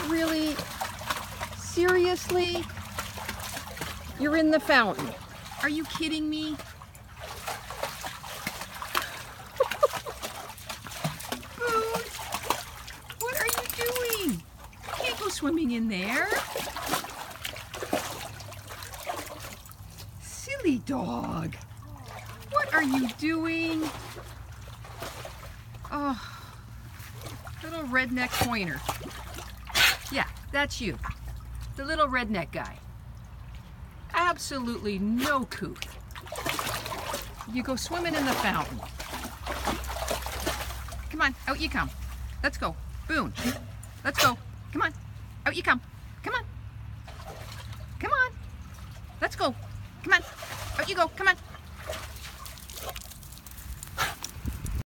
Really? Seriously? You're in the fountain. Are you kidding me? Boone, what are you doing? You can't go swimming in there. Silly dog. What are you doing? Oh, little redneck pointer. Yeah, that's you. The little redneck guy. Absolutely no couth. You go swimming in the fountain. Come on, out you come. Let's go. Boone, let's go. Come on, out you come. Come on. Come on. Let's go. Come on, out you go. Come on.